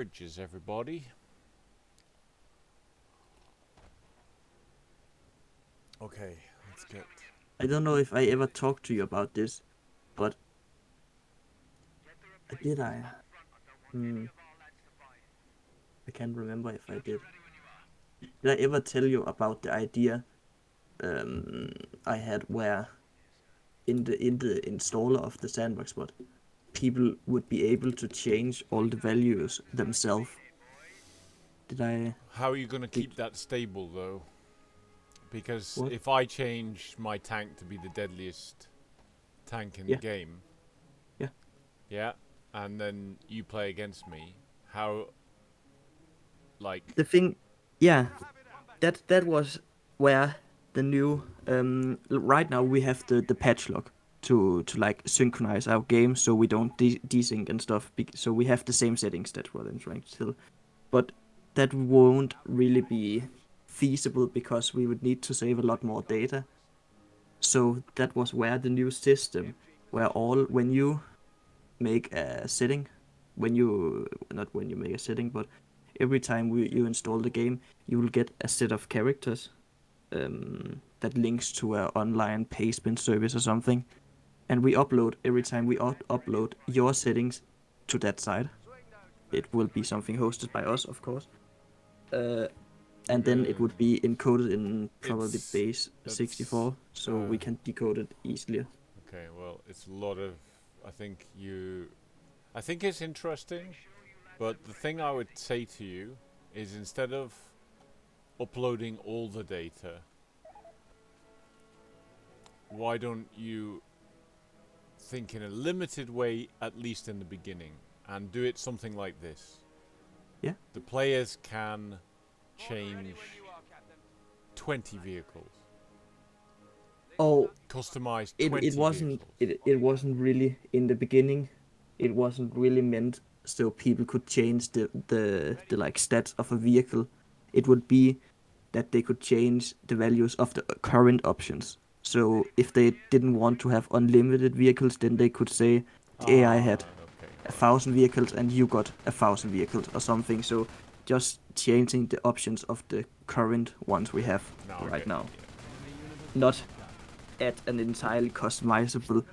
Bridges, everybody. Okay, let's get. I don't know if I ever talked to you about this, but did I? Hmm, I can't remember if I did. Did I ever tell you about the idea I had where in the installer of the sandbox mod, people would be able to change all the values themselves? Did I? How are you going to Did keep that stable, though? Because what? if I change my tank to be the deadliest tank in the Yeah, game, yeah. yeah, and then you play against me, how, like. The thing, yeah, that was where the new right now we have the patch log to like synchronize our game so we don't desync and stuff, so we have the same settings. That's what I'm trying to tell. But that won't really be feasible because we would need to save a lot more data. So that was where the new system, where all when you make a setting, when you not when you make a setting, but every time you install the game, you will get a set of characters that links to a online payment service or something, and we upload every time we upload your settings to that site. It will be something hosted by us, of course, uh, and then it would be encoded in probably It's. base That's. 64, so we can decode it easily. Okay, well, it's a lot of. I think you. I think it's interesting, but the thing I would say to you is instead of uploading all the data, why don't you think in a limited way, at least in the beginning, and do it something like this? Yeah. The players can change 20 vehicles, Oh, customize it 20 wasn't vehicles. it wasn't really in the beginning. It wasn't really meant so people could change the like stats of a vehicle. It would be that they could change the values of the current options. So if they didn't want to have unlimited vehicles, then they could say the AI had Okay, a well, thousand vehicles and you got 1,000 vehicles or something. So just changing the options of the current ones we okay. have Now I right get you. now, Yeah. not add an entirely customizable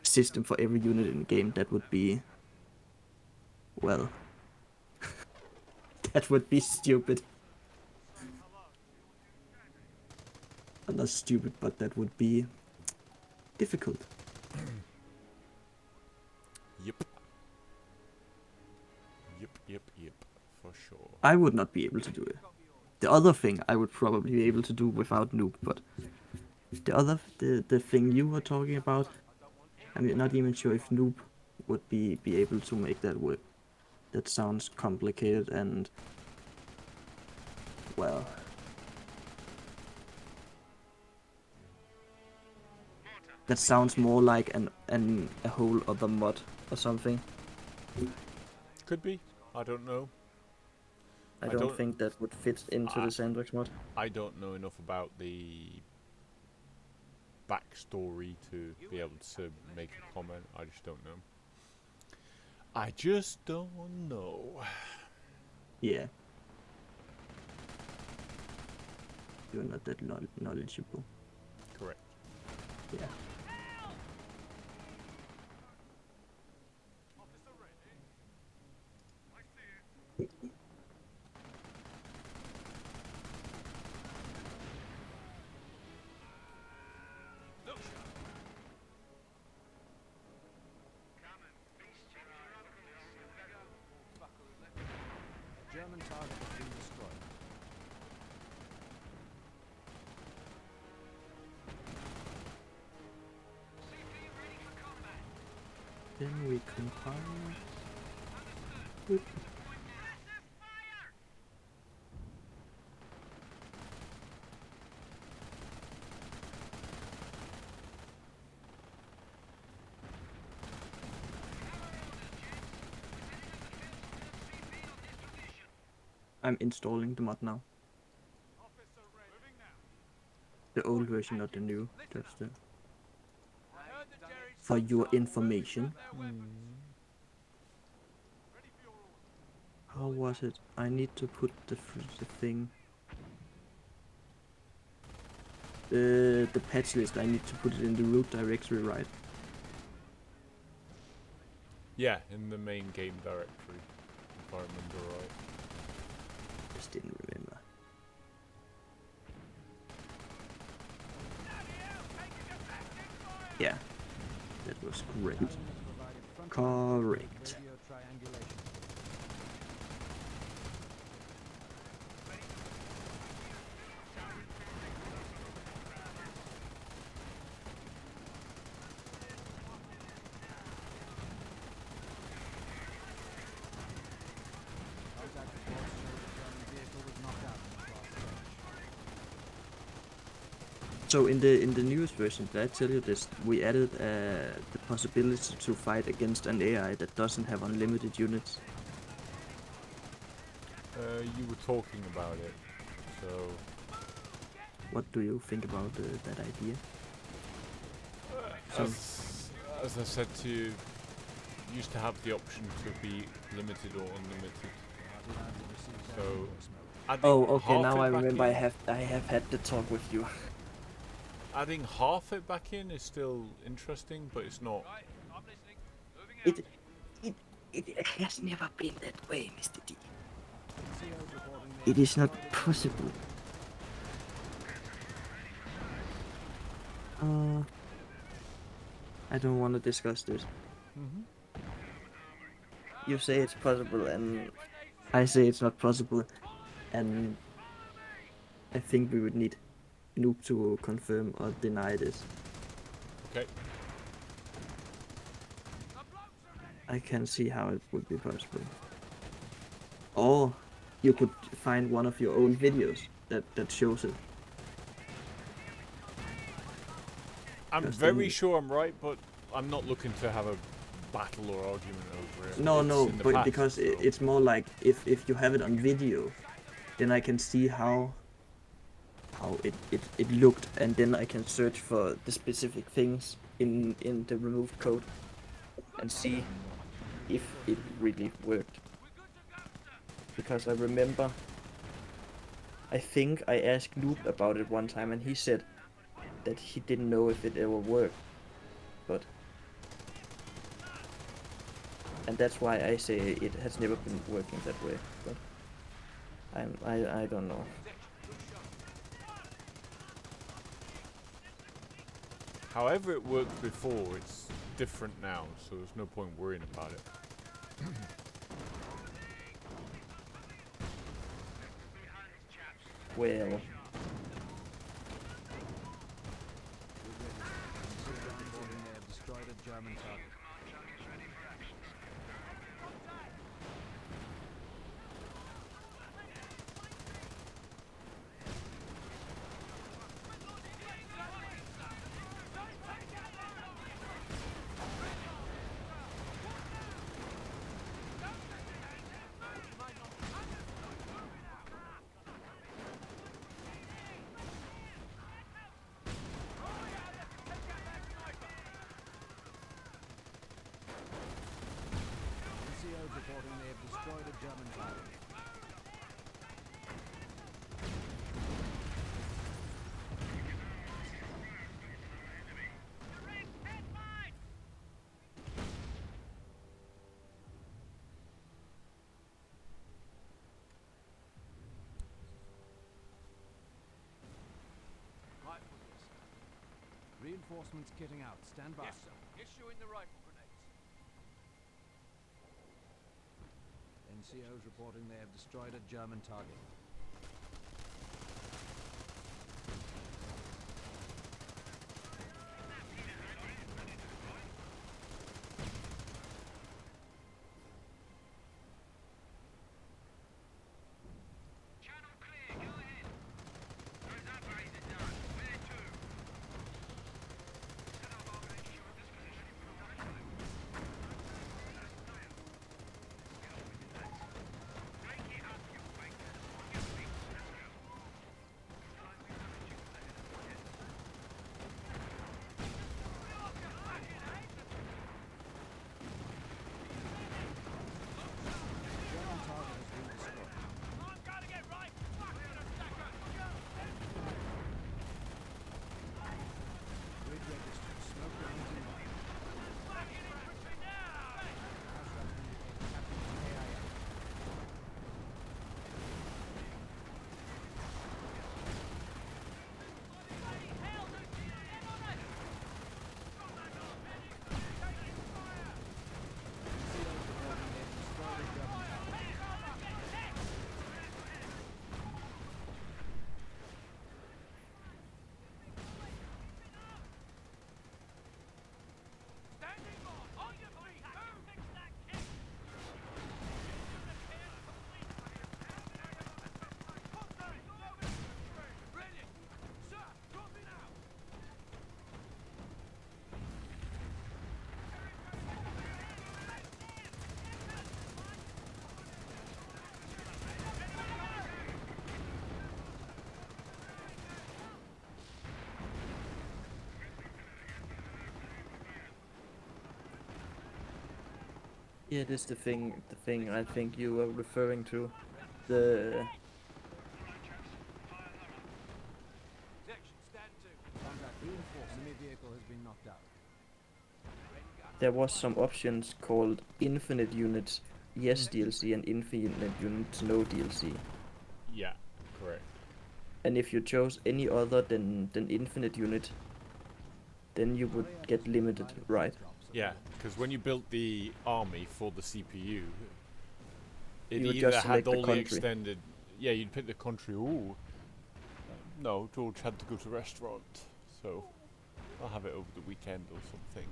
system for every unit in the game. That would be, well, that would be stupid. Not stupid, but that would be difficult. Yep. Yep, yep, yep. For sure. I would not be able to do it. The other thing I would probably be able to do without Noob, but the thing you were talking about, I'm not even sure if Noob would be able to make that work. That sounds complicated and, well, that sounds more like an a whole other mod or something. Could be. I don't know. I I don't don't. think that would fit into I, the sandbox mod. I don't know enough about the backstory to be able to make a comment. I just don't know. I just don't know. Yeah, you're not that knowledgeable. Correct. Yeah. German target has been destroyed. Then we compile. I'm installing the mod now. The old version, not the new. That's the for your information. How was it? I need to put the thing. The patch list. I need to put it in the root directory, right? Yeah, in the main game directory, if I remember right. Just didn't remember. Yeah, that was great. Talon has provided frontline Correct. radio triangulation. Contact reports show the German vehicle was knocked out in the cross search. So in the newest version, did I tell you this? We added the possibility to fight against an AI that doesn't have unlimited units. You were talking about it, so What do you think about that idea? So as I said to you, used to have the option to be limited or unlimited. So adding oh, okay. half Now it I back remember. in, I have had the talk with you. adding half it back in is still interesting, but it's not. It it has never been that way, Mr. D. NCO's reporting they It have is not destroyed a possible. I don't want to discuss this. You say it's possible, and I say it's not possible, and I think we would need Noob to confirm or deny this. Okay. I can see how it would be possible. Or you could find one of your own videos that shows it. I'm Because very then- sure I'm right, but I'm not looking to have a battle or argument over it. No, It's no, in the but past, because so- it's more like if you have it on video, then I can see how it looked, and then I can search for the specific things in the removed code and see if it really worked. Because I remember, I think I asked Noob about it one time, and he said that he didn't know if it ever worked, but. And that's why I say it has never been working that way. But I don't know. However it worked before, it's different now, so there's no point worrying about it. Well, NCO reporting they have destroyed a German target. NCO's reporting they have destroyed a German target. Reinforcements kitting out. Stand by. Yes, sir. Issuing the rifle grenades. NCO's reporting they have destroyed a German target. Yeah, this the thing. The thing I think you were referring to. The Section, stand to. Contact reinforced. Enemy vehicle has been knocked out. there was some options called infinite units, yes DLC, and infinite units, no DLC. Yeah, correct. And if you chose any other than infinite unit, then you would RAF get has been limited, provided right? drops at Yeah, the moment. because when you built the army for the CPU, it You would either just had select the all the country. extended. Yeah, you'd pick the country. Ooh. No, George had to go to restaurant, so I'll have it over the weekend or something.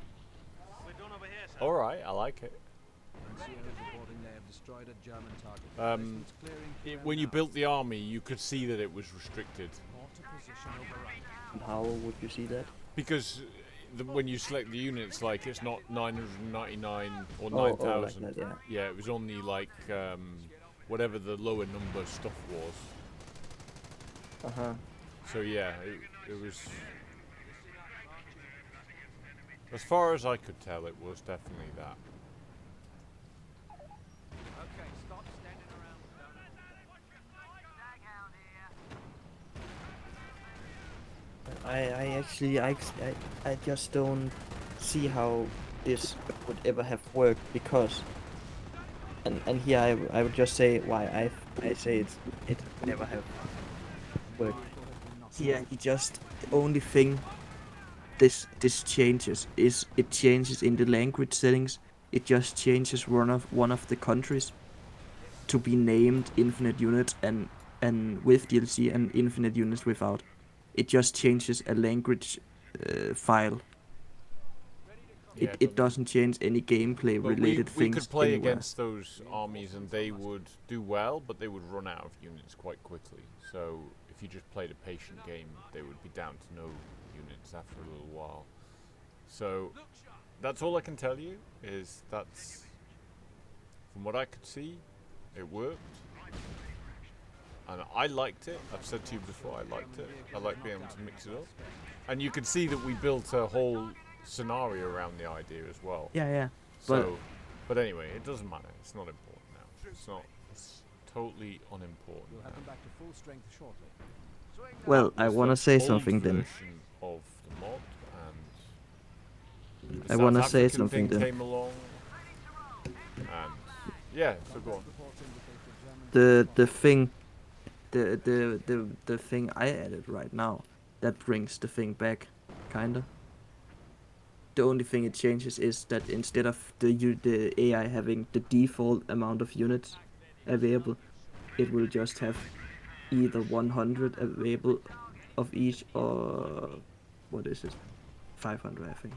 We're done over here, sir. All right, I like it. NCOs reporting they have destroyed a German target. Um, Replacements clearing QM When you now. built the army, you could see that it was restricted Mortar position overrun. And how would you see that? because when you select the units, like it's not 999 or Oh, like 9,000. that, yeah. Yeah, it was only like whatever the lower number stuff was. Uh-huh. So yeah, it was. As far as I could tell, it was definitely that. Okay, stop standing around with donuts. Staghound here. I actually, I just don't see how this would ever have worked because, and here I would just say why I say it never have worked. Vehicle has been knocked Here out. he just the only thing this changes is it changes in the language settings. It just changes one of the countries to be named Infinite Units and with DLC and Infinite Units without. It just changes a language file. Yeah, It doesn't change any gameplay but related we things could play anywhere. against those armies and they would do well, but they would run out of units quite quickly. So if you just played a patient game, they would be down to no units after a little while. So that's all I can tell you is that's from what I could see, it worked. And I liked it. I've said to you before, I liked it. I like being able to mix it up. And you could see that we built a whole scenario around the idea as well. Yeah. So, but anyway, it doesn't matter. It's not important now. It's not. It's totally unimportant. We'll have them now. back to full strength shortly. Swing the Well, I Was wanna the say old something then. version of the mod, and the I South wanna say African something thing then. came along, and yeah. So go on. Reports indicate the German The thing, the thing I added right now that brings the thing back, kinda. The only thing it changes is that instead of the AI having the default amount of units available, it will just have either 100 available of each or what is it, 500 I think.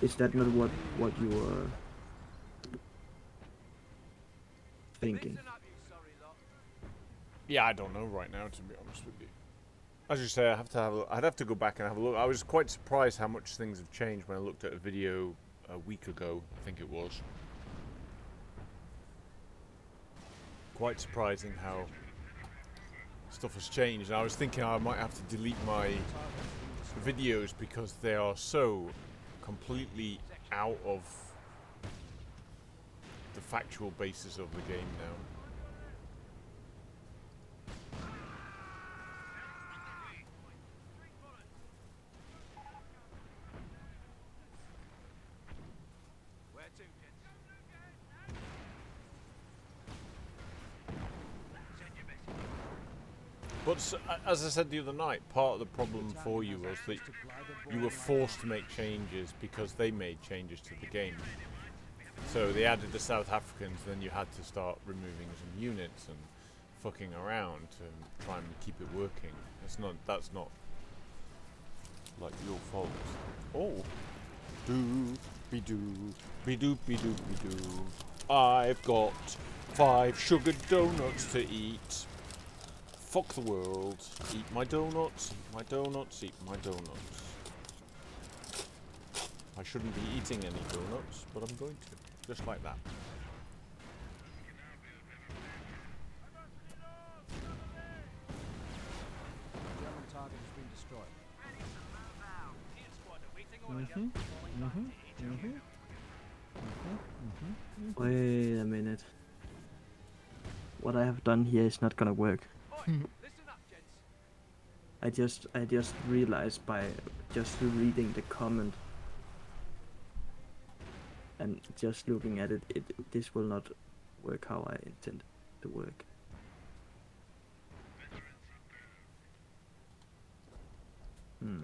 Is that not what you were thinking? Mixing up, you sorry lot. Yeah, I don't know right now, to be honest with you. As you say, I'd have to go back and have a look. I was quite surprised how much things have changed when I looked at a video a week ago, I think it was. Quite surprising how stuff has changed. And I was thinking I might have to delete my videos because they are so completely out of the factual basis of the game now. Where to, gents? Send your message. But as I said the other night, part of the problem for you was that you were forced to make changes because they made changes to the game. So they added the South Africans, then you had to start removing some units and fucking around to try and keep it working. That's not like your fault. Oh, doo be doo be doo be doo be doo. I've got 5 sugar donuts to eat. Fuck the world. Eat my donuts, eat my donuts, eat my donuts. I shouldn't be eating any donuts, but I'm going to. Just like that. German target has been destroyed. Here, squad, awaiting order. Wait a minute. What I have done here is not gonna work. Listen up, gents. I just realized by just reading the comment and just looking at it, this will not work how I intend to work. Hmm.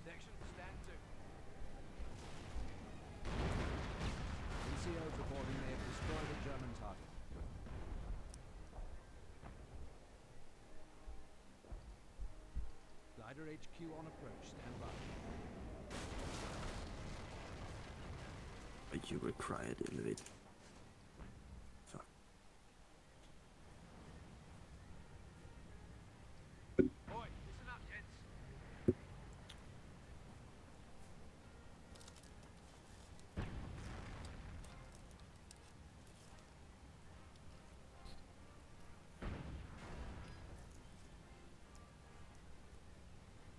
Section, stand to. NCOs reporting they have destroyed a German target. Glider HQ on approach. Stand by. But you require the elevator. Fuck. Oi, listen up, gents.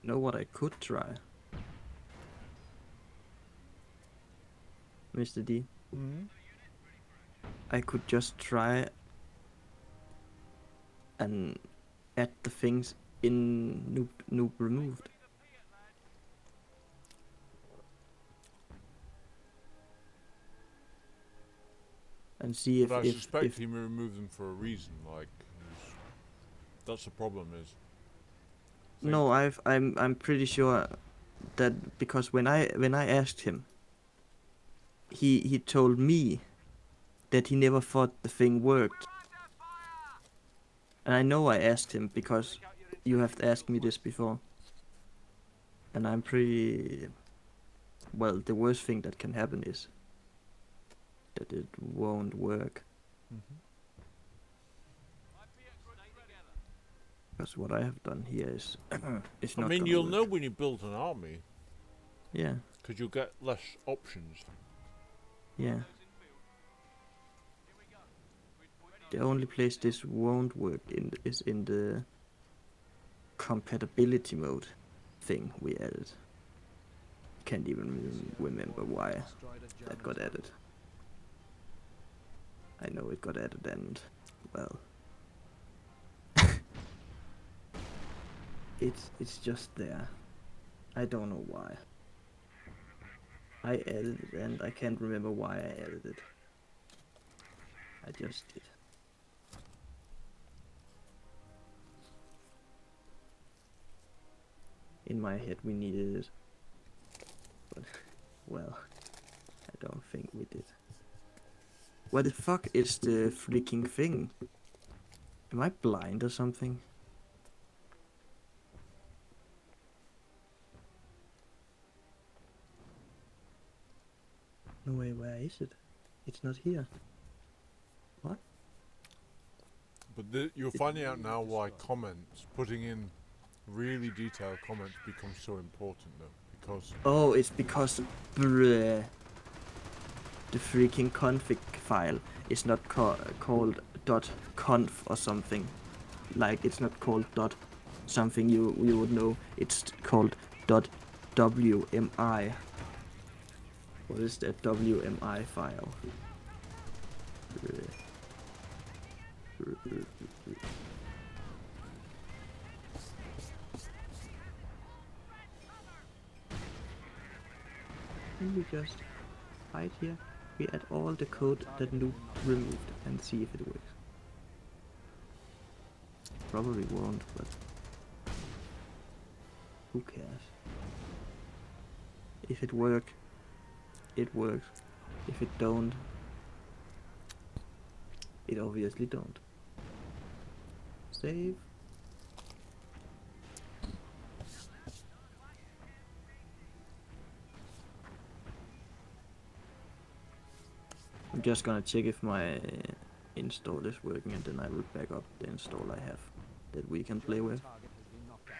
Know what I could try? Mr. D. I could just try and add the things in noob removed. And see But I if suspect he removed them for a reason. Like, that's the problem. Is no, I'm pretty sure that because when I asked him, he told me that he never thought the thing worked. And I know I asked him because you have asked me this before. And I'm pretty... Well, the worst thing that can happen is that it won't work. Because what I have done here is... it's I not mean, gonna you'll work. know when you build an army, Yeah, because you'll get less options. yeah. The only place this won't work in is in the compatibility mode thing we added. Can't even remember why Destroyed a German that got target. added. I know it got added and, well... it's just there. I don't know why. I added it and I can't remember why I added it. I just did. In my head we needed it. But, well, I don't think we did. What the fuck is the freaking thing? Am I blind or something? No way, where is it? It's not here. What? But you're finding out now why comments, putting in really detailed comments, becomes so important, though, because Oh, it's because bruh, the freaking config file is not called .conf or something. Like it's not called something you would know. It's called .wmi. What is that WMI file? Can we just hide here? We add all the code that Noob removed and see if it works. Probably won't, but who cares? If it works, it works. If it don't, it obviously don't. Save. I'm just gonna check if my install is working and then I will back up the install I have that we can play with. Target has been knocked out.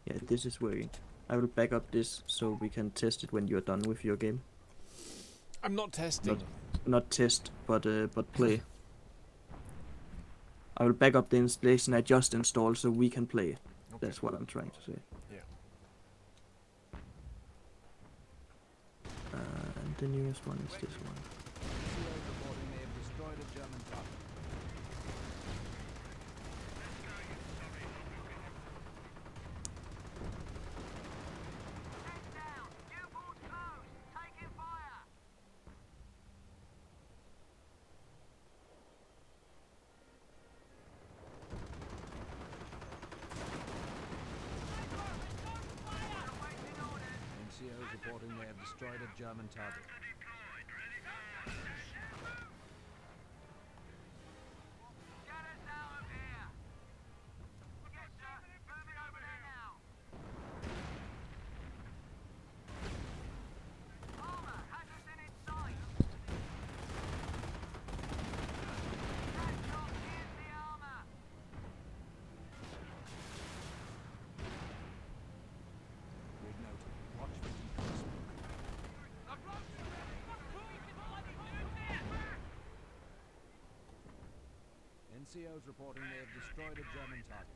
Yeah, this is working. I will back up this so we can test it when you're done with your game. I'm not testing. Not test, but play. I will back up the installation I just installed so we can play. Okay. That's what I'm trying to say. Yeah. And the newest one is this one. NCOs reporting they have destroyed a German target. Heads down. U-boat's closed. Taking fire. Awaiting orders. NCOs reporting they have destroyed a German target. Get us out of here. Yes, sir. Moving over there now. Armor has us in its sight. Headshot, here's the armor. Rig noted. Watch for decoy smoke. NCOs reporting they have destroyed a German target.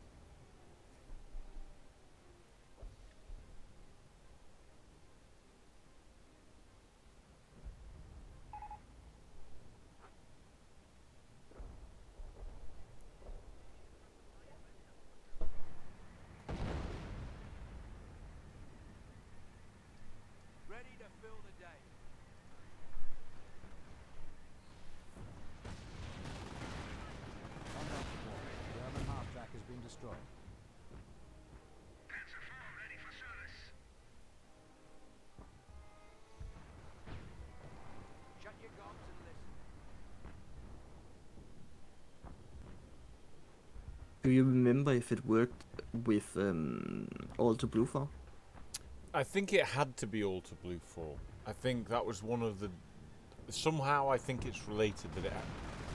Ready to fill the day. Contact report. German half-track has been destroyed. Shut your gobs and listen. Do you remember if it worked with Alter Blue 4? I think it had to be Alter Blue 4. I think that was one of the. Somehow, I think it's related that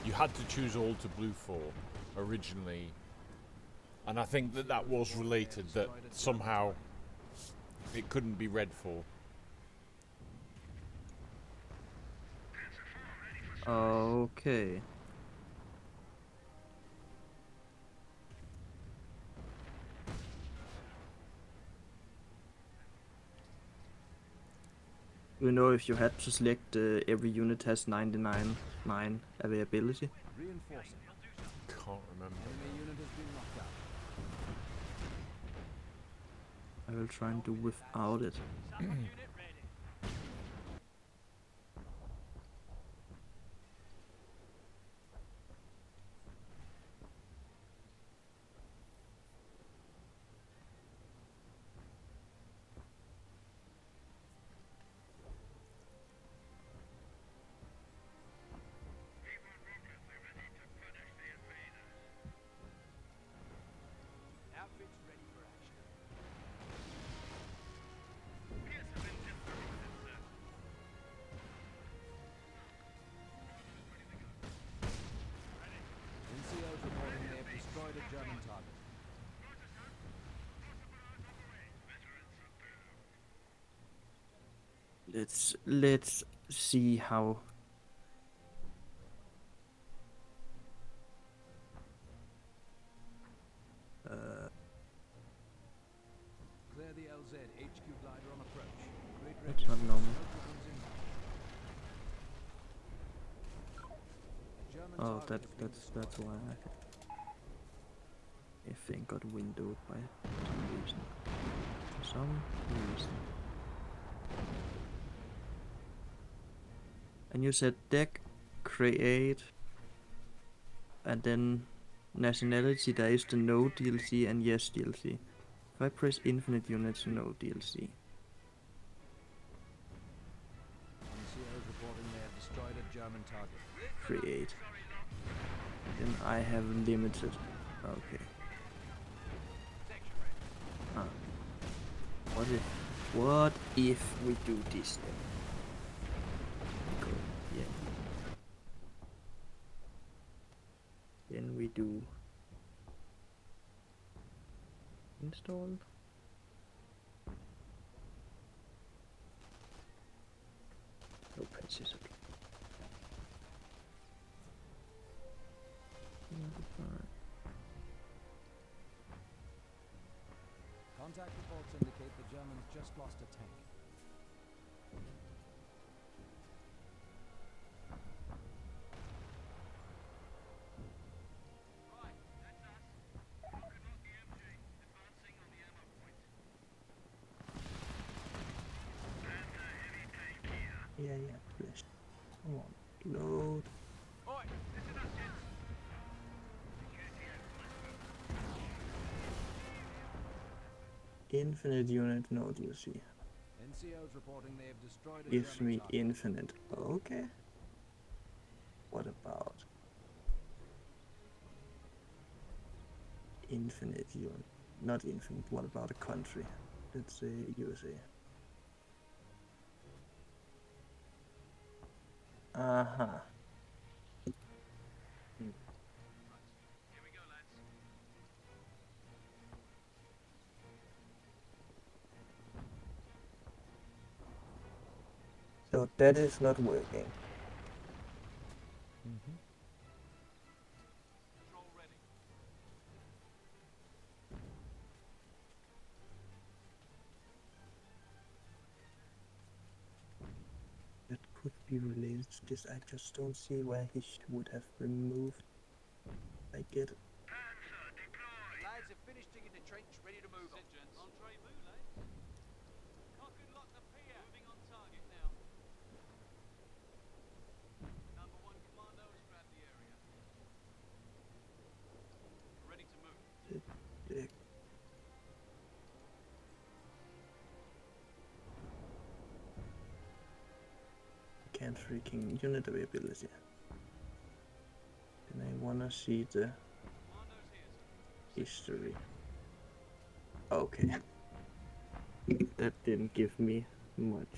you had to choose Alter Blue 4 originally, and I think that was related that somehow it couldn't be Red 4. Okay. You know if you had to select every unit has 99.9 availability? Reinforcing. Can't remember. Enemy unit has been knocked out. I will try and do without it. Support unit ready. Outfits ready for action. NCOs reporting they have destroyed a German target. Let's see how. Clear the LZ. HQ glider on approach. Grid That's ready. not normal. Multiples inbound. German Oh, target has been that's destroyed. why I think got windowed by some reason. For some reason. And you said deck, create, and then nationality. There is the no DLC and yes DLC. If I press infinite units, no DLC. NCOs reporting they have destroyed a German target. Create. Then I have limited. Okay. Ah. What if we do this then? Good. Yeah. Then we do install. No patches. Okay. Modify. Contact reports indicate the Germans just lost a tank. Right, that's us. Rocket lock the MG. Advancing on the ammo point. Panther heavy tank here. Yeah, please. Come on, load. Oi, this is us, gents. Infinite unit, no DLC. NCO's reporting they have destroyed a Gives German me target. infinite. Okay. What about infinite unit? Not infinite. What about a country? Let's say USA. Uh-huh. Here we go, lads. So that is not working. Control ready. That could be related to this. I just don't see where he would have removed. I get it. Panzer, deploy. Lads have finished digging the trench, ready to move on. Rendezvous, lads. Cock and lock the pier. Moving on target now. Number 1 commando has grabbed the area. Ready to move. Dick. Can't freaking unit availability. And I wanna see the Commando's here, sir. history. Okay. That didn't give me much.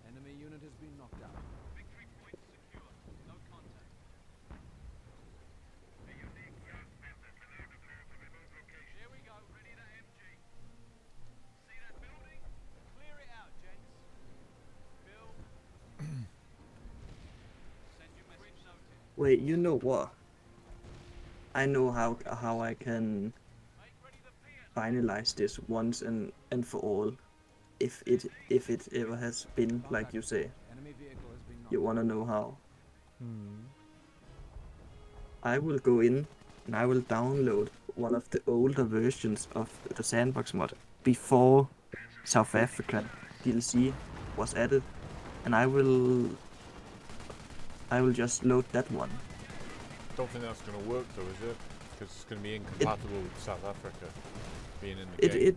Enemy unit has been knocked out. Victory point secure. No contact. Here we go. Ready that MG. See that building? Clear it out, gents. Bill. Send your message noted. Wait, you know what? I know how I can Make ready the pier. finalize this once and for all. If it ever has been like you say. Enemy vehicle has been knocked You wanna know how? I will go in and I will download one of the older versions of the Sandbox mod before South African DLC was added, and I will just load that one. Don't think that's going to work though, is it? Because it's going to be incompatible with South Africa being in the game.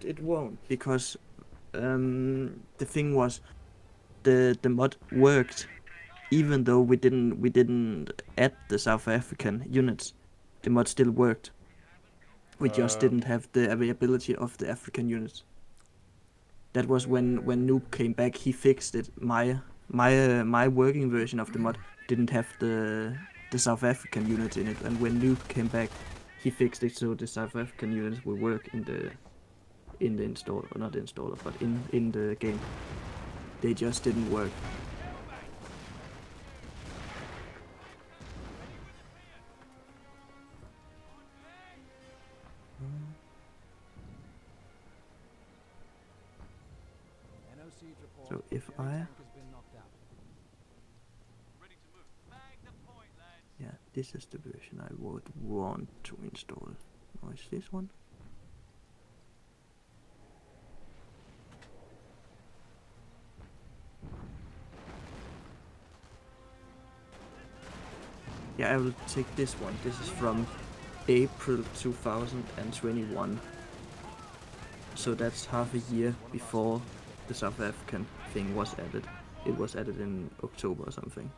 It won't, because the thing was the mod worked even though we didn't add the South African units. The mod still worked. We just didn't have the availability of the African units. That was when Noob came back. He fixed it. My working version of the mod didn't have the South African unit in it, and when Noob came back, he fixed it so the South African units will work in the installer, or not installer, but in the game. They just didn't work. NOC report. So if the enemy I- tank has been knocked out. Ready to move. Bag the point, lads. Yeah, this is the version I would want to install. Or is this one? Yeah, I will take this one. This is from April 2021. So that's half a year before the South African thing was added. It was added in October or something.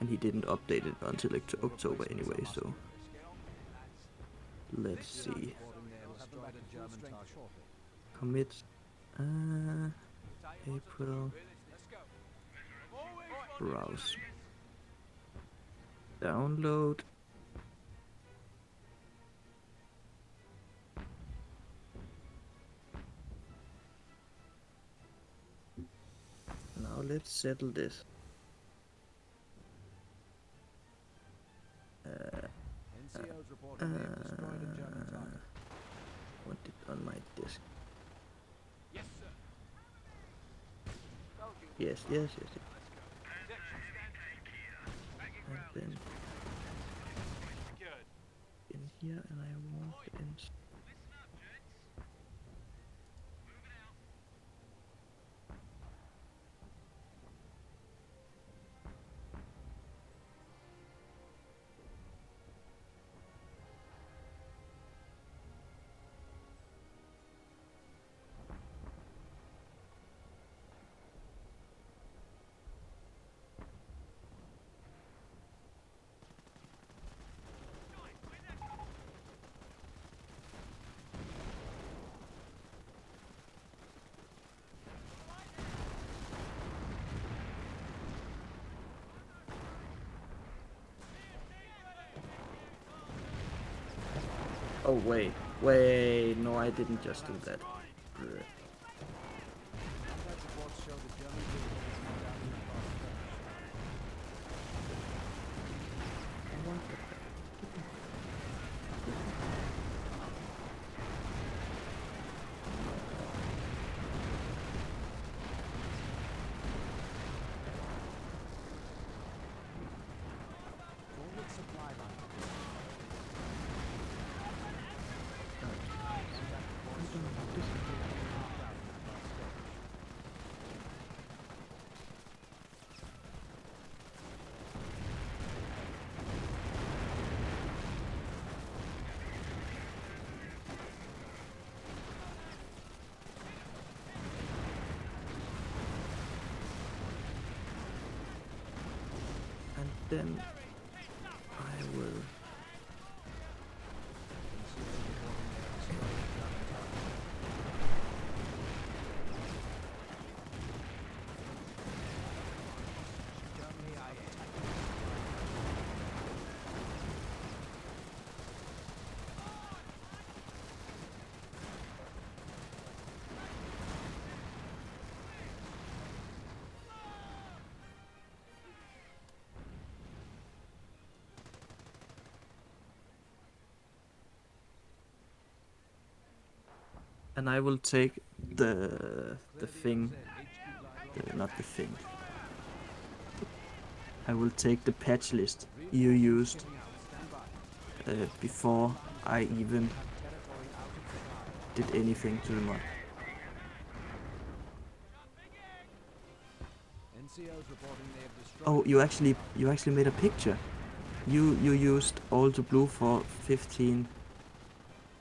And he didn't update it until October anyway, so let's see. Reporting they have destroyed a German target. Shortly. Commit April Let's go. browse. Download. Now let's settle this. NCO's reporting they have destroyed a German target. want it on my desk. Yes, sir. Told you. Yes, yes, yes. yes. Section standing. And then Secured. in here, and I want in. Listen up, gents. Moving out. Oh wait, wait. No, I didn't just do that. Brr. Combat reports show the German vehicle is now down in the far stretch. I want that. Forward supply line. Combat reports show the German vehicle is now down in the far stretch. And then I will. NCO reporting they have destroyed a German target. Germany are attacking. And I will take the thing, not the thing. I will take the patch list you used before I even did anything to the mod. NCOs reporting they have destroyed. Oh, you actually made a picture. You used all the blue for 15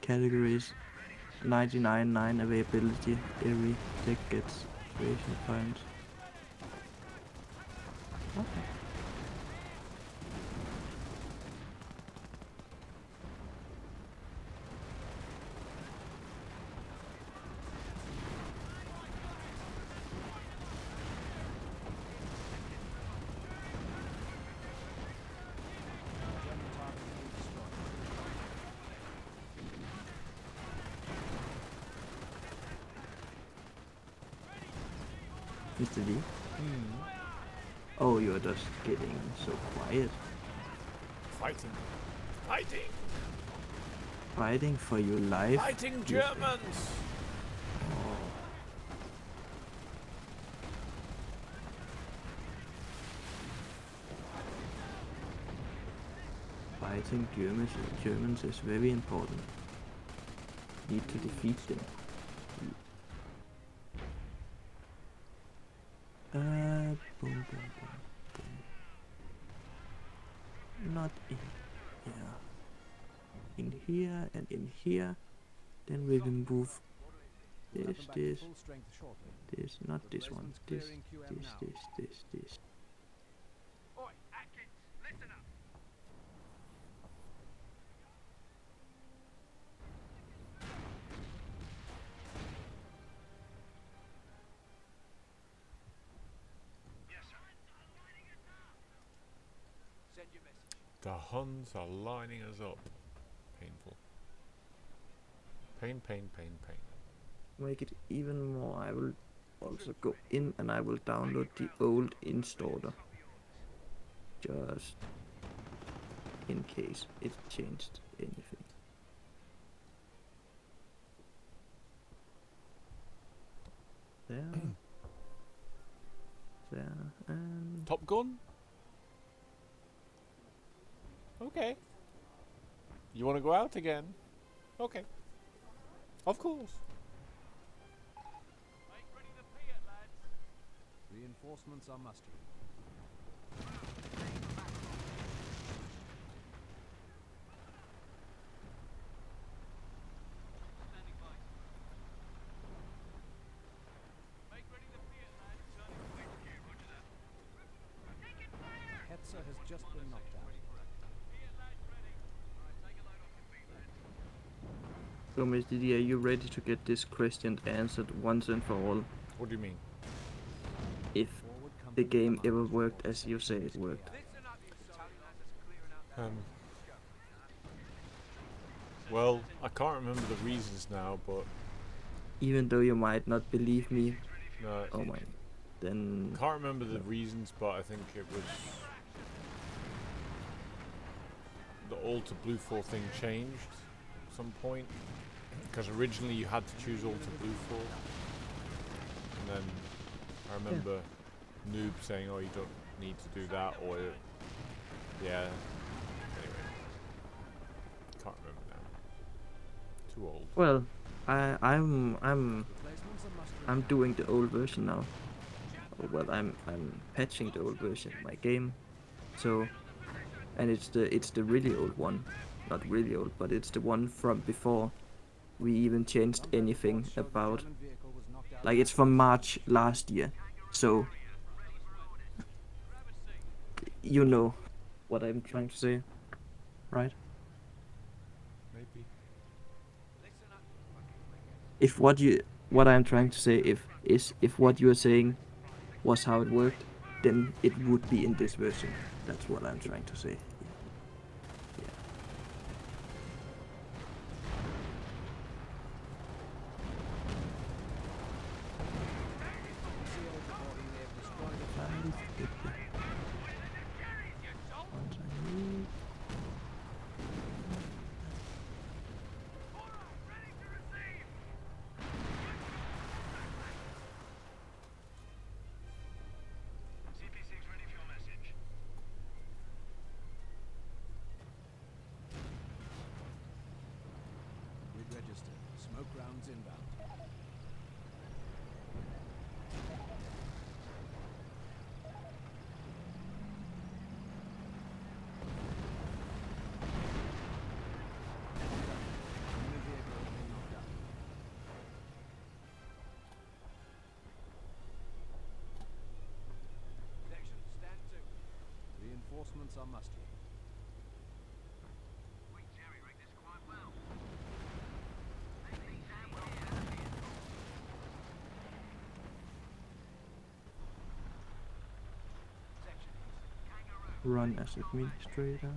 categories, 99 availability, every tech gets creation points. Okay. German target has been destroyed. Mr. D. Oh, you're just getting so quiet. Fighting. Fighting. Fighting for your life. Fighting Germans. Fighting Germans is very important. Need to defeat them. Boom, boom, boom, boom. Not in here. In here and in here. Then we will move We'll have this, them back to this, full strength shortly. this, not this one. Replacements This, clearing QM this, now. this. Oi, Atkins, listen up. Yes, sir. Send your message. The Huns are lining us up. Painful. Pain, pain, pain, pain. Make it even more. I will also go in and I will download the old installer. Just in case it changed anything. there. There and Top Gun? Okay. You want to go out again? Okay. Of course. Make ready the Fiat, lads. Reinforcements are mustering. Standing by. Make ready the Fiat, lads. Turning point. Roger that. Hetzer has just been knocked out. Fiat, lads, ready. Alright, take a load off your feet, lads. so, Miss Didi, are you ready to get this question answered once and for all? What do you mean? If Forward the company game ever commands worked report as you say it sections worked? Listen up, you Italian lads that's clearing out that. Well, I can't remember the reasons now, but Even though you might not believe me, no, oh my, then can't remember the reasons, but I think it was the Alta Blue 4 thing changed at some point. Because originally you had to choose Alta Blue 4, and then I remember Noob saying, "Oh, you don't need to do that," or yeah. Anyway, can't remember now. Too old. well, I'm Replacements are mustering I'm now. doing the old version now. Oh, well, I'm patching the old version of my game, so and it's the really old one, not really old, but it's the one from before we even changed Contact anything reports show the about. German vehicle was knocked out Like in it's from action. March last year, so you know what I'm trying to say, right? Maybe. Listen up, you fucking maggots. If what I'm trying to say if what you're saying was how it worked, then it would be in this version. That's what I'm trying to say. Yeah. NCO reporting they have destroyed a Five, fifty. Once I leave. CP6 ready for your message. grid register. Smoke rounds inbound. Enemy vehicle has been knocked out. Section, stand to. Reinforcements are mustering. Run as administrator.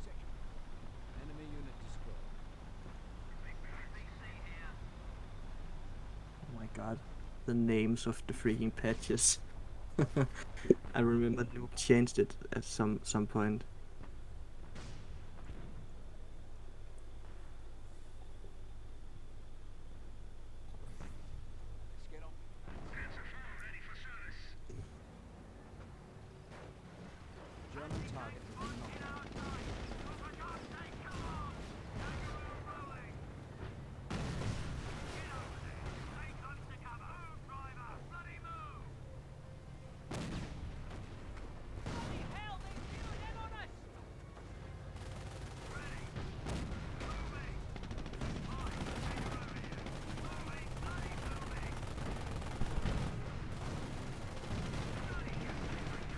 Section. Enemy unit destroyed. Oh my god, the names of the freaking patches. I remember Noob changed it at some point. Let's get on. German target has been knocked out. Hell, they zeroed in on us!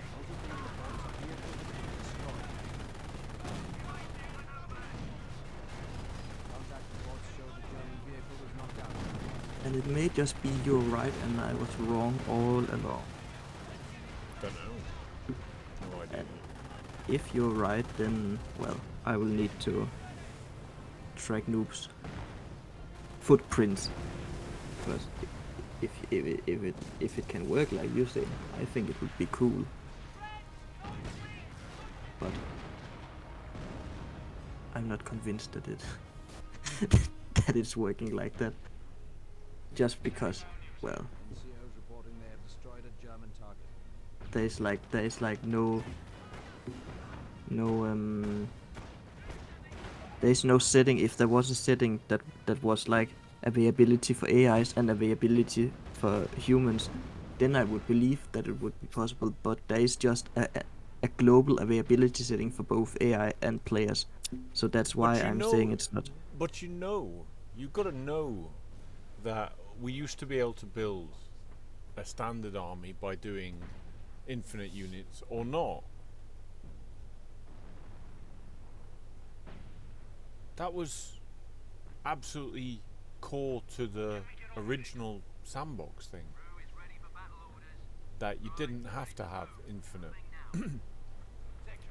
Multiple reports of vehicle being destroyed. Contact reports show the German vehicle was knocked out. And it may just be you're right and I was wrong all along. Don't know. No idea. And if you're right, then, well, I will need to track Noob's footprints. Because if it can work like you say, I think it would be cool. But I'm not convinced that it that it's working like that. Just because well, NCO's reporting they have destroyed a German target. there is like no there is no setting. If there was a setting that was like availability for AIs and availability for humans, then I would believe that it would be possible. But there is just a global availability setting for both AI and players, so that's why But you I'm know- saying it's not. But you've got to know that we used to be able to build a standard army by doing infinite units or not. That was absolutely core to the original sandbox thing. That you didn't have to have infinite.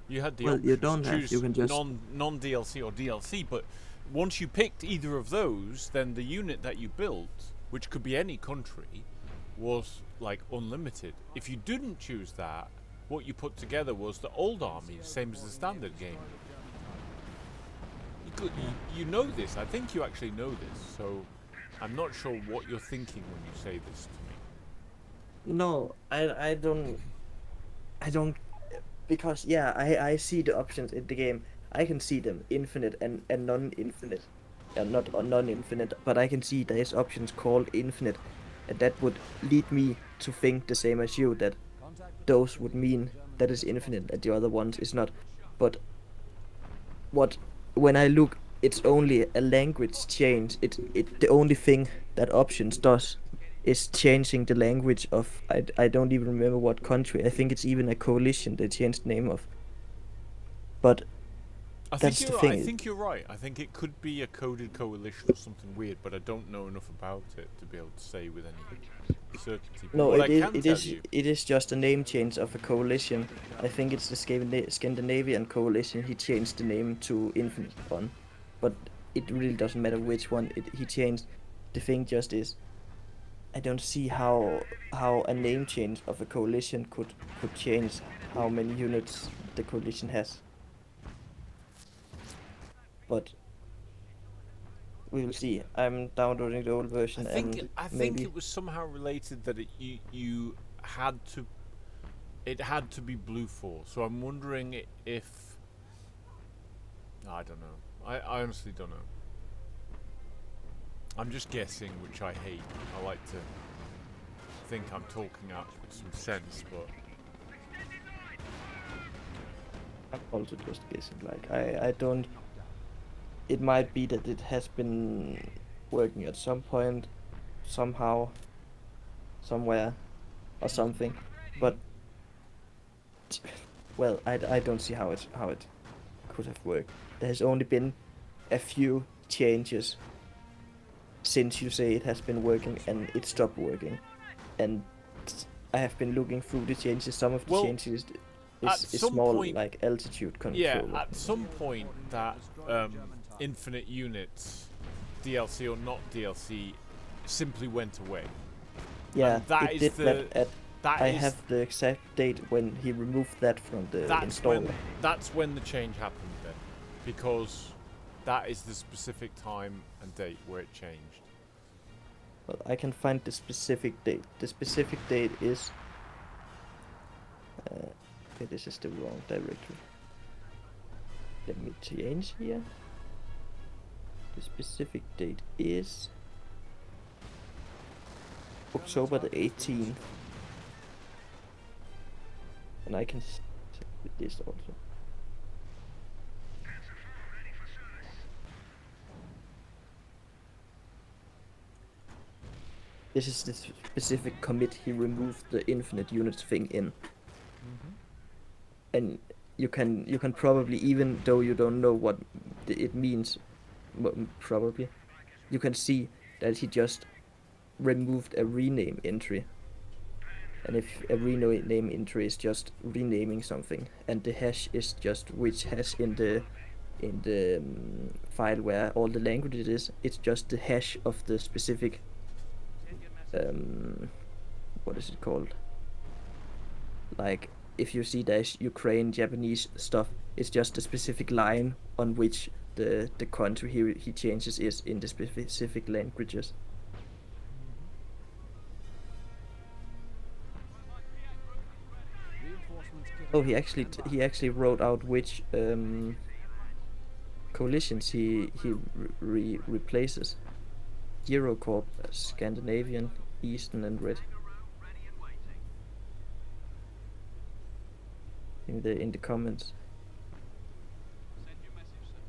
You had the Well, option you to don't have, choose you can just- non DLC or DLC, but once you picked either of those, then the unit that you built, which could be any country, was like unlimited. If you didn't choose that, what you put together was the old army, same as the standard game. You know this. I think you actually know this. So I'm not sure what you're thinking when you say this to me. No, I don't, because yeah, I see the options in the game. I can see them infinite and non-infinite, not non-infinite, but I can see there's options called infinite, and that would lead me to think the same as you, that those would mean that is infinite and the other ones is not. But when I look, it's only a language change. It the only thing that options does is changing the language of, I don't even remember what country. I think it's even a coalition they changed the name of. But that's the thing. I think you're right. I think it could be a coded coalition or something weird, but I don't know enough about it to be able to say with any certainty. But No, what I it can tell is you, it is just a name change of a coalition. I think it's the Scandinavian coalition. He changed the name to Infinite one, but it really doesn't matter which one he changed. The thing just is, I don't see how a name change of a coalition could change how many units the coalition has. But we will see. I'm downloading the old version, I and think maybe it was somehow related that you had to. It had to be Blue 4. So I'm wondering if. I don't know. I honestly don't know. I'm just guessing, which I hate. I like to think I'm talking out with some sense, but I'm also just guessing. Like I don't. It might be that it has been working at some point, somehow, somewhere, or something, but well, I don't see how it could have worked. There has only been a few changes since you say it has been working, and it stopped working, and I have been looking through the changes. Some of the Well, changes at is some small, point- like altitude control. yeah, at some point that infinite units, DLC or not DLC, simply went away. Yeah, and that it is did the- that at. That I is have the exact date when he removed that from the installer. that's when the change happened then, because that is the specific time and date where it changed. Well, I can find the specific date. The specific date is. Okay, this is the wrong directory. Let me change here. The specific date is October the 18th. And I can check with this also. This is the specific commit he removed the infinite units thing in. And you can probably, even though you don't know what it means, probably, you can see that he just removed a rename entry. And if a rename entry is just renaming something, and the hash is just which hash in the file where all the languages is, it's just the hash of the specific what is it called? Like, if you see there's Ukraine, Japanese stuff, it's just a specific line on which the country he changes is in the specific languages. Oh, he actually wrote out which coalitions he replaces. Eurocorp, Scandinavian, Eastern, and Red. In the comments. Send your message, sir.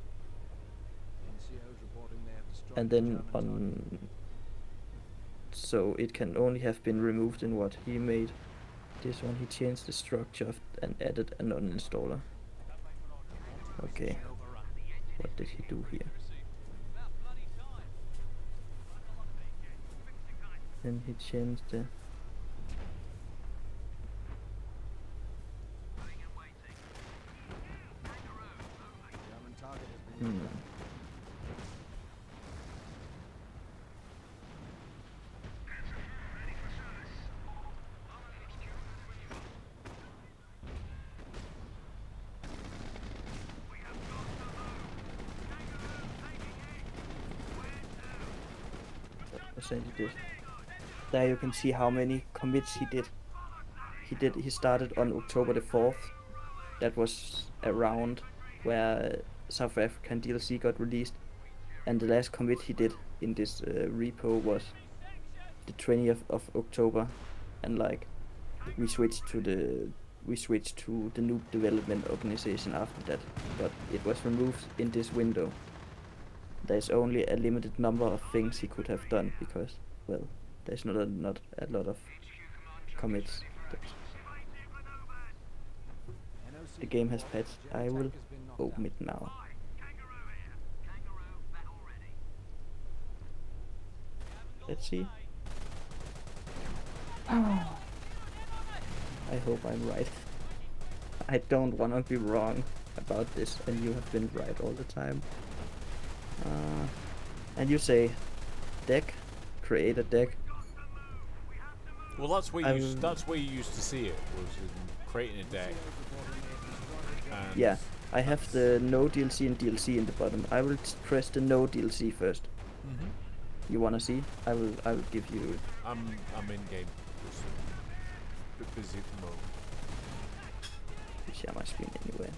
NCO's reporting they have destroyed And the then German target. on. So it can only have been removed in what he made. This one he changed the structure and added an uninstaller. Okay. What did he do here? About bloody time. Then he changed the. German target has been looked Percent he did. There you can see how many commits he did. He started on October the 4th. That was around where South African DLC got released. And the last commit he did in this repo was the 20th of October. And like we switched to the noob development organization after that, but it was removed in this window. There's only a limited number of things he could have done because, well, there's not a lot of commits. NOC The game has report patched. German I will tank has been knocked open out. it now. Let's see. I hope I'm right. I don't want to be wrong about this, and you have been right all the time. And you say, deck, create a deck. Well, that's where I'm- that's where you used to see it, was in creating a deck. And Yeah, I have the no DLC and DLC in the bottom. I will press the no DLC first. Mhm. You wanna see? I will give you. I'm in game. Just a bit busy at the moment. Share my screen anyway.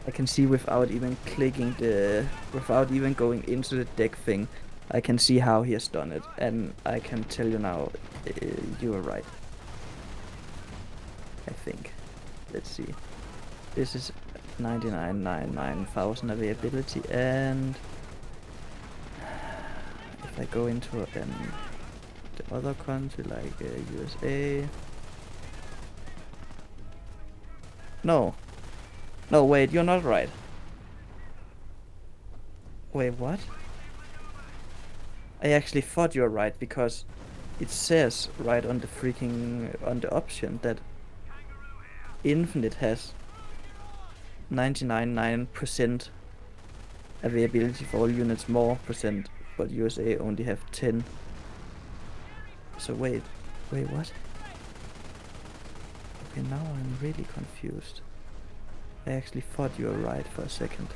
I can see without even without even going into the deck thing, I can see how he has done it, and I can tell you now, you are right. I think. Let's see. This is 99,999,000 availability, and if I go into the other country like USA. No, wait, you're not right. Wait, what? I actually thought you were right because it says right on the option that Infinite has 99.9% availability for all units more percent, but USA only have 10. So wait, what? Okay, now I'm really confused. I actually thought you were right for a second.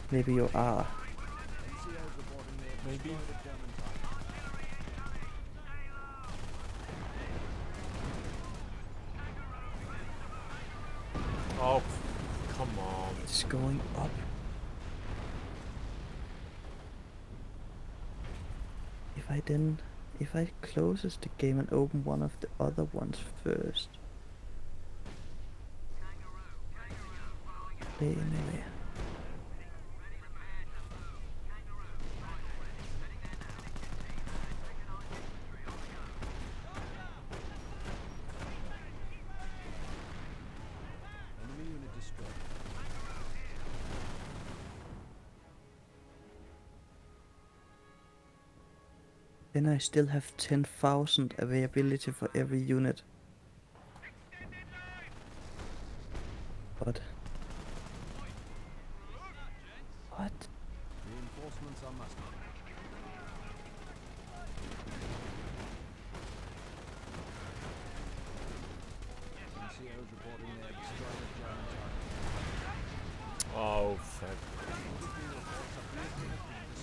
Maybe you are. NCO's reporting they have Maybe. destroyed a German target. Oh, come on. It's going up. If I closes the game and open one of the other ones first. Anyway. Enemy unit destroyed. Then I still have 10,000 availability for every unit. But what? Reinforcements are mustered. NCO's reporting they have destroyed a German target. Oh, said.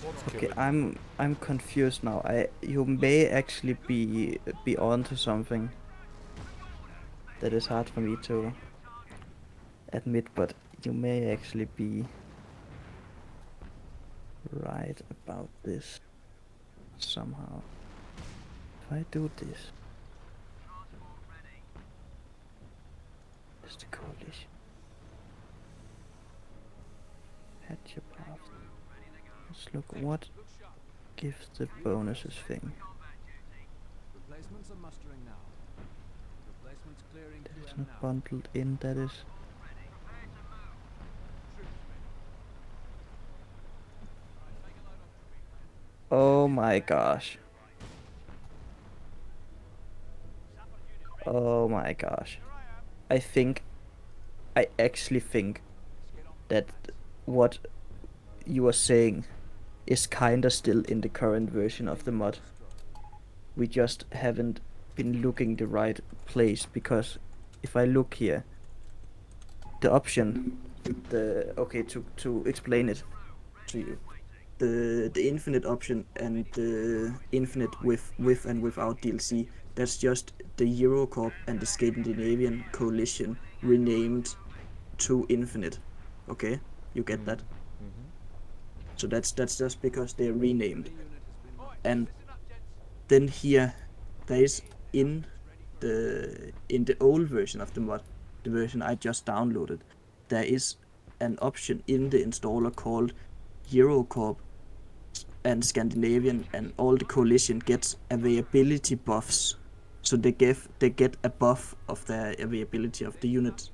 What's Okay, killing? I'm confused now. You may actually be onto something that is hard for me to admit, but you may actually be right about this somehow. If I do this, is the coalition. Hatch your path. Let's look what gives the bonuses thing. Replacements are mustering now. Replacements clearing That is QM not now. bundled in, that is. Oh my gosh. Oh my gosh. I actually think that what you are saying is kinda still in the current version of the mod. We just haven't been looking the right place, because if I look here, the option, okay, to explain it to you, the infinite option and the infinite with and without DLC, that's just the Eurocorp and the Scandinavian coalition renamed to Infinite. Okay, you get that? So that's just because they're renamed. And then here there is in the old version of the mod, the version I just downloaded, there is an option in the installer called Eurocorp and Scandinavian and all the coalition gets availability buffs. So they get a buff of the availability of the units.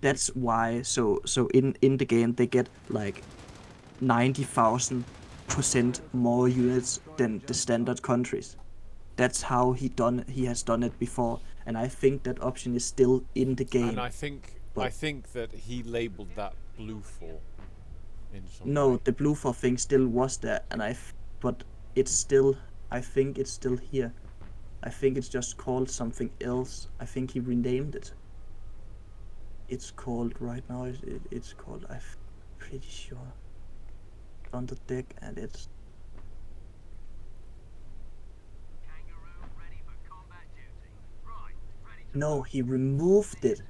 That's why so in the game they get like 90,000% more units than the standard countries. That's how he has done it before, and I think that option is still in the game. And I think that he labeled that blue for in some No, way. the blue for thing still was there, and but it's still, I think it's still here. I think it's just called something else. I think he renamed it. It's called right now. It's called. I'm pretty sure. On the deck, and it's. No, he removed it.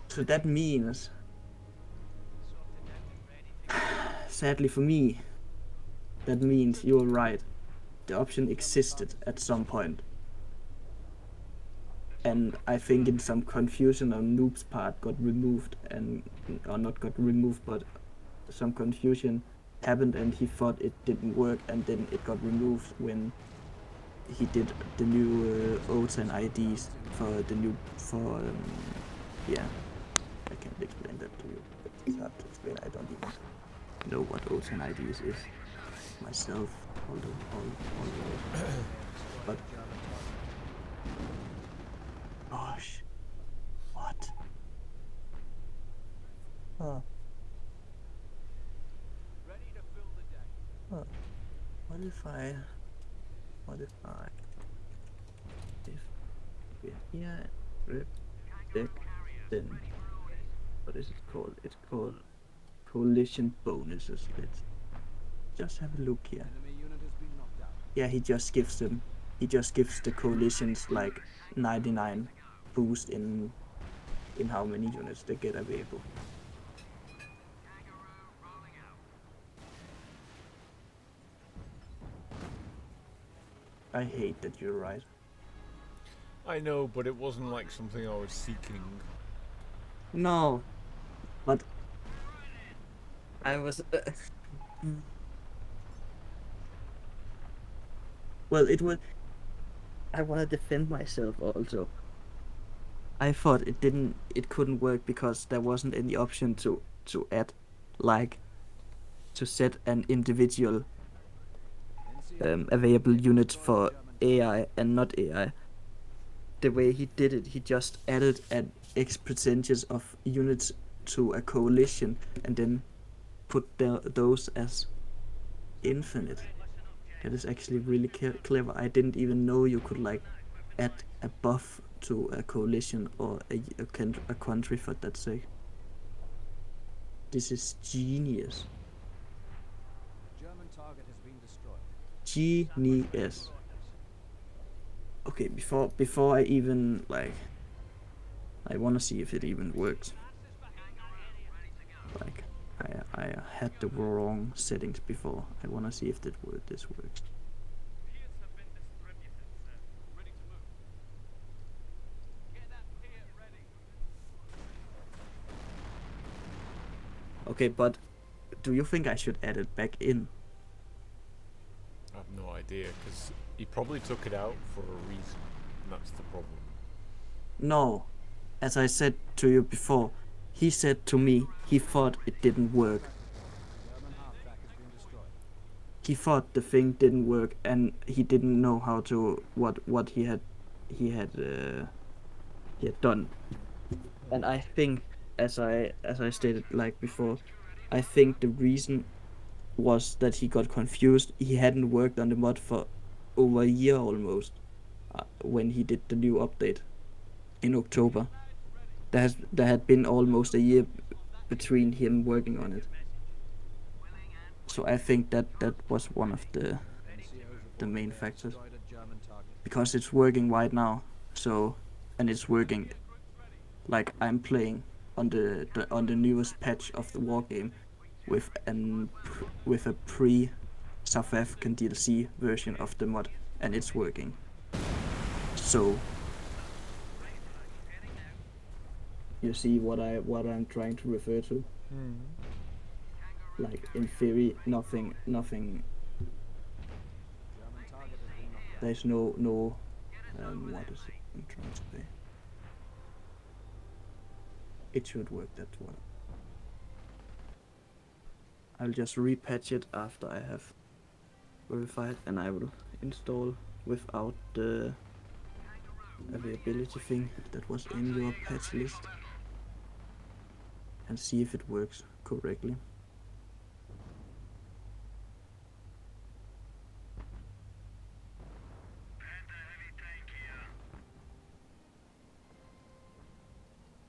So that means, sadly for me, that means you're right. The option existed at some point. And I think in some confusion on Noob's part got removed, or not got removed, but some confusion happened and he thought it didn't work, and then it got removed when he did the new OTAN IDs for the new, yeah, I can't explain that to you. It's hard to explain. I don't even know what OTAN IDs is myself, all the way. But gosh, what? Huh. Ready to fill the day. Huh. What if if we're here, rip, deck, then what is it called? It's called coalition bonuses. Let's just have a look here. Enemy unit has been knocked out. Yeah, he just gives the coalitions like 99 boost in how many units they get available. I hate that you're right. I know, but it wasn't like something I was seeking. No, but I was. Well, it was. I want to defend myself also. I thought it couldn't work because there wasn't any option to add, like, to set an individual available unit for AI and not AI. The way he did it, he just added an X percentage of units to a coalition and then put those as infinite. That is actually really clever. I didn't even know you could like add a buff to a coalition or a country for that sake. This is genius. German target has been destroyed. Genius. Okay, before I even like, I wanna see if it even works. Like, I had the wrong settings before. I wanna see if this works. Piers have been distributed, sir. Ready to move. Get that pier ready. Okay, but do you think I should add it back in? I have no idea, because he probably took it out for a reason, and that's the problem. No, as I said to you before, he said to me he thought it didn't work. German half-track has been destroyed. He thought the thing didn't work, and he didn't know how to what he had done. And I think, as I stated like before, I think the reason was that he got confused. He hadn't worked on the mod for over a year almost when he did the new update in October. There had been almost a year between him working on it. So I think that was one of the NCO's main reporting they have factors. destroyed a German target. Because it's working right now. So, and it's working like I'm playing on the newest patch of the war game with a pre South African DLC version of the mod, and it's working. So you see what I'm trying to refer to? Like in theory, nothing. German target has been knocked down. There's no what is it I'm trying to say? It should work. That's what. I'll just repatch it after I have verified, and I will install without the availability thing that was in your patch list, and see if it works correctly.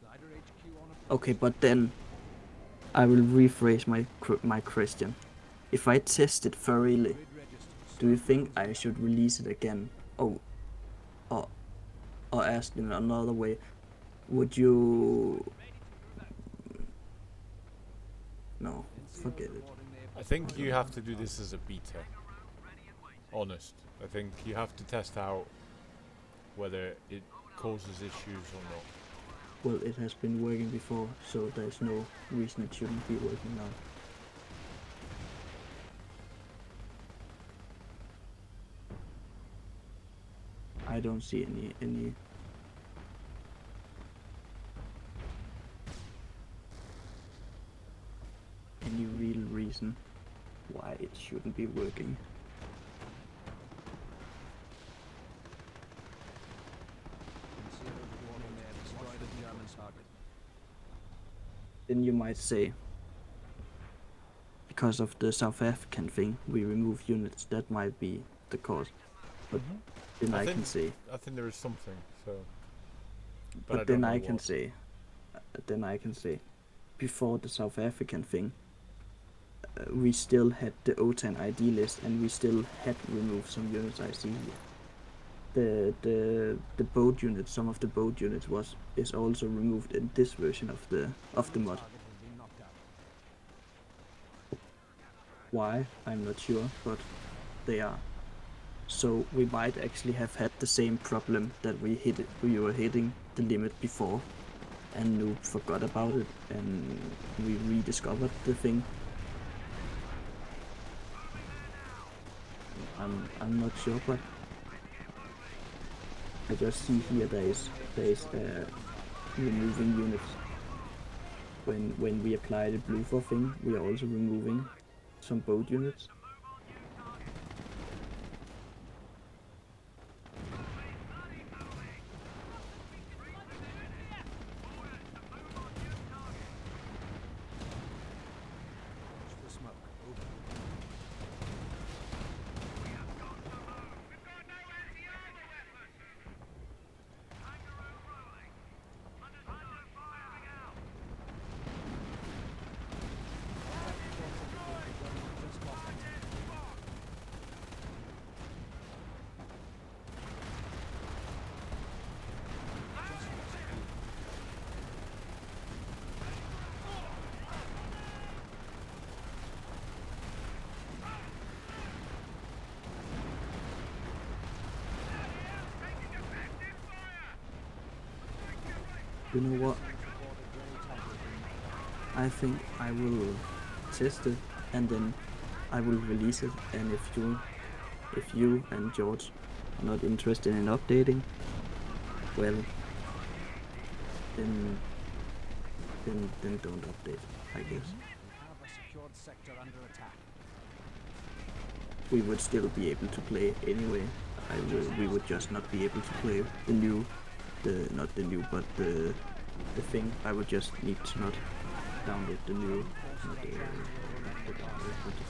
Glider HQ on a Okay, but then I will rephrase my question. If I test it thoroughly, grid registered. do you think I should release it again? Oh, or asked in another way, would you? No, forget it. I think you have to do this as a beta. Honest. I think you have to test out whether it causes issues or not. Well, it has been working before, so there's no reason it shouldn't be working now. I don't see any real reason why it shouldn't be working. NCO's reporting they have destroyed a German target. Then you might say, because of the South African thing, we remove units. That might be the cause. But then I can say, I think there is something, so. but I don't then know I can what. say, before the South African thing, we still had the OTAN ID list, and we still had removed some units. I see here. The boat unit, some of the boat units is also removed in this version of the mod. Target has been knocked out. Why? I'm not sure, but they are. So we might actually have had the same problem that we were hitting the limit before, and Noob forgot about it, and we rediscovered the thing. I'm not sure, but I just see here there is removing units. When we apply the blue for thing, we are also removing some boat units. Watch the smoke. Over. You know what? I think I will test it and then I will release it. And if you and George are not interested in updating, well, then don't update, I guess. We have a secured sector under attack. We would still be able to play anyway. We would just not be able to play not the new, but the thing. I would just need to not download the new, but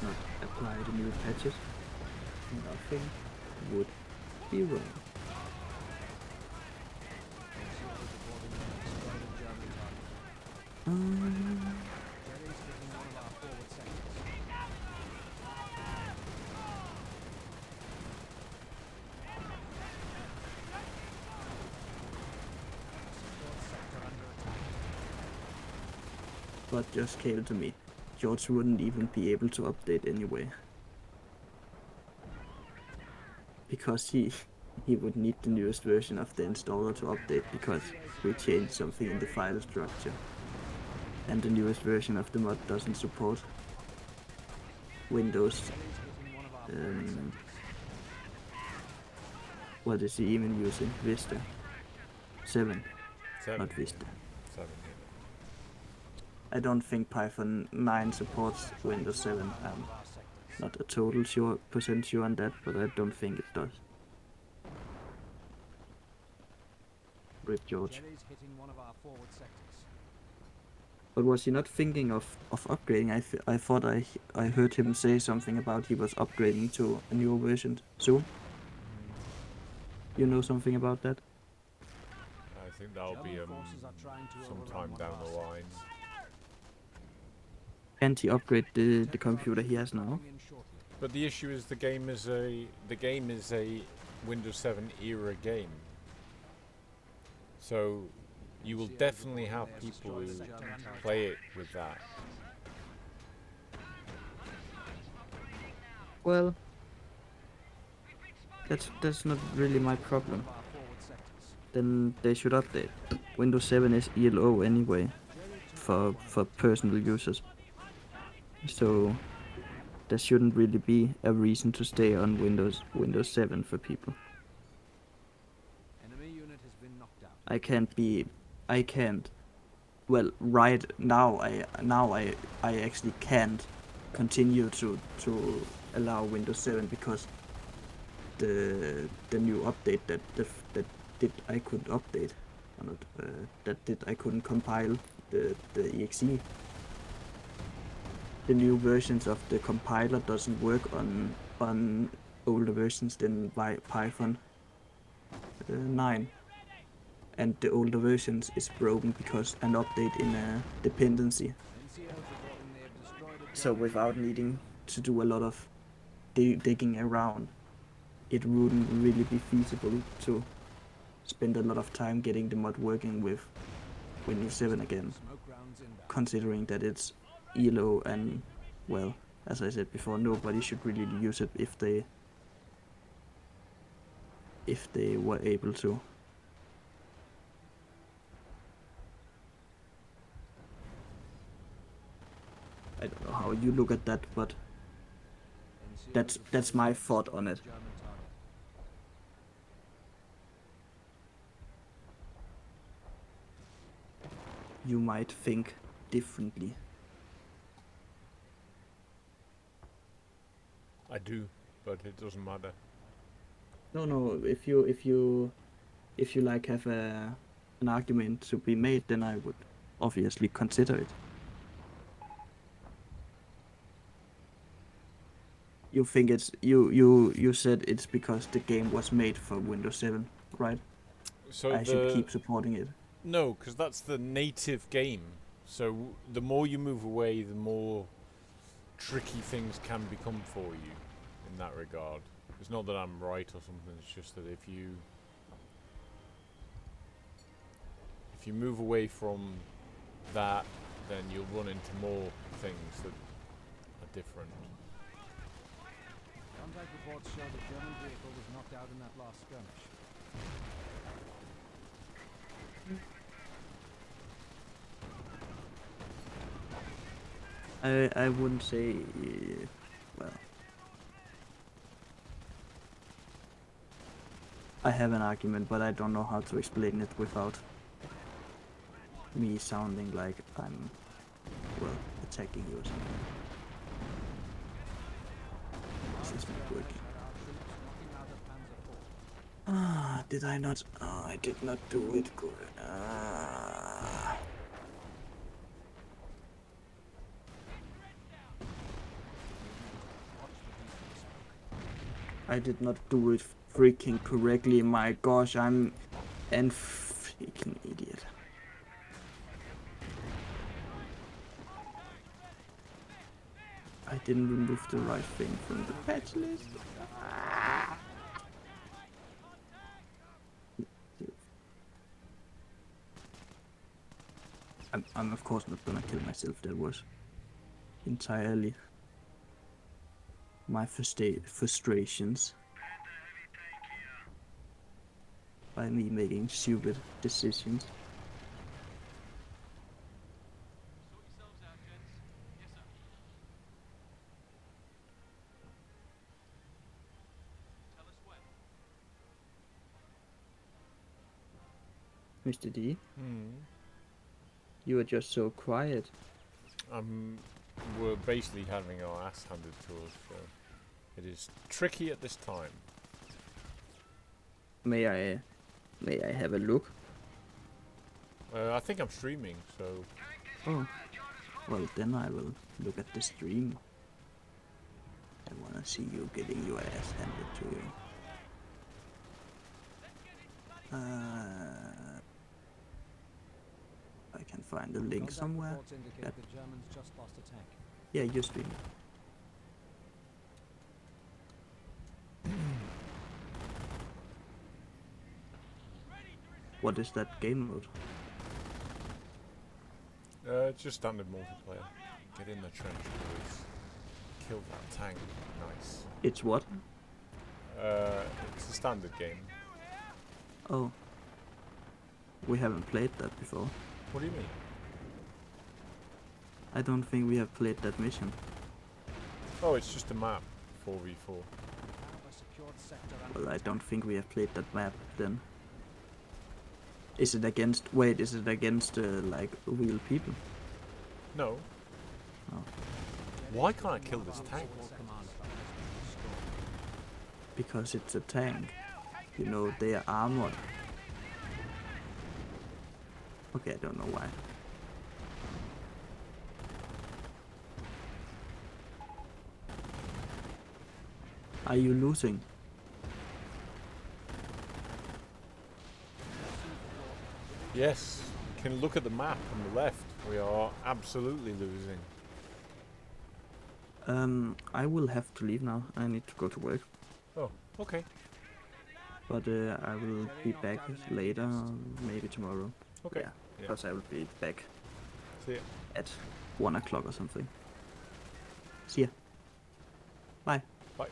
not apply the new patches. Nothing would be wrong. Jerry's hitting one of our forward sectors. Secured sector under attack. But just came to me. George wouldn't even be able to update anyway. Because he would need the newest version of the installer to update because we changed something in the file structure. And the newest version of the mod doesn't support Windows. Hitting one of our forward sectors. What is he even using? Vista 7, 7. not Vista. 7. I don't think Python 9 supports Windows 7. I'm Our sectors. not a total percent sure on that, but I don't think it does. Rip George. Jerry's hitting one of our forward sectors. But was he not thinking of upgrading? I thought I heard him say something about he was upgrading to a newer version soon. You know something about that? I think that'll be German forces are trying to sometime overrun one down of the our line. sectors. Can't he upgrade the computer he has now? Coming in shortly. But the issue is the game is a Windows 7 era game. So you will definitely have people who play it with that. Well, that's not really my problem. One of our forward sectors. Then they should update. Windows 7 is ELO anyway for personal users. So there shouldn't really be a reason to stay on Windows 7 for people. Enemy unit has been knocked out. I can't. Well, right now I actually can't continue to allow Windows 7 because the new update that did I could update, or not, I couldn't compile the exe. The new versions of the compiler doesn't work on older versions than Python 9. And the older versions is broken because an update in a dependency. NCOs reporting they have destroyed a So German without needing to do a lot of digging around, it wouldn't really be feasible to spend a lot of time getting the mod working with Windows 7 again, smoke rounds inbound. considering that it's ELO and, well, as I said before, nobody should really use it if they were able to. I don't know how you look at that, but NCOs that's my thought on it. German target. You might think differently. I do, but it doesn't matter. No. If you like have an argument to be made, then I would obviously consider it. You think it's you said it's because the game was made for Windows 7, right? So I should keep supporting it. No, because that's the native game. So the more you move away, the more tricky things can become for you in that regard. It's not that I'm right or something, it's just that if you move away from that, then you'll run into more things that are different. Contact reports show the German vehicle was knocked out in that last skirmish. I wouldn't say. Well, I have an argument, but I don't know how to explain it without me sounding like I'm, well, attacking you or something. This is not working. Ah, did I not? Oh, I did not do it good. Ah. I did not do it freaking correctly. My gosh, I'm an freaking idiot. I didn't remove the right thing from the patch list. Ah. I'm of course not gonna kill myself. That was entirely my frustrations by me making stupid decisions. Sort yourselves out, gents. Yes, sir. Tell us when. Mr. D, Hmm. you are just so quiet. We're basically having our ass handed to us, so it is tricky at this time. May I have a look? I think I'm streaming, so Oh, well then I will look at the stream. I wanna see you getting your ass handed to you. I can find the link Contact somewhere. reports indicate Yep. the Germans just lost a tank. Yeah, you're streaming. What is that game mode? just standard multiplayer. Get in the trench, boys. Kill that tank. Nice. It's what? It's a standard game. Oh. We haven't played that before. What do you mean? I don't think we have played that mission. Oh, it's just a map. 4v4. Have a secured sector under Well, I attack. don't think we have played that map then. Is it against... Wait, is it against, like, real people? No. Oh. Why can't I kill this tank? Because it's a tank. You know, they are armored. Okay, I don't know why. Are you losing? Yes. You can look at the map on the left. We are absolutely losing. I will have to leave now. I need to go to work. Oh, okay. But I will be back later, maybe tomorrow. Okay. Yeah, because I will be back See ya. at 1 o'clock or something. See ya. Bye. Bye.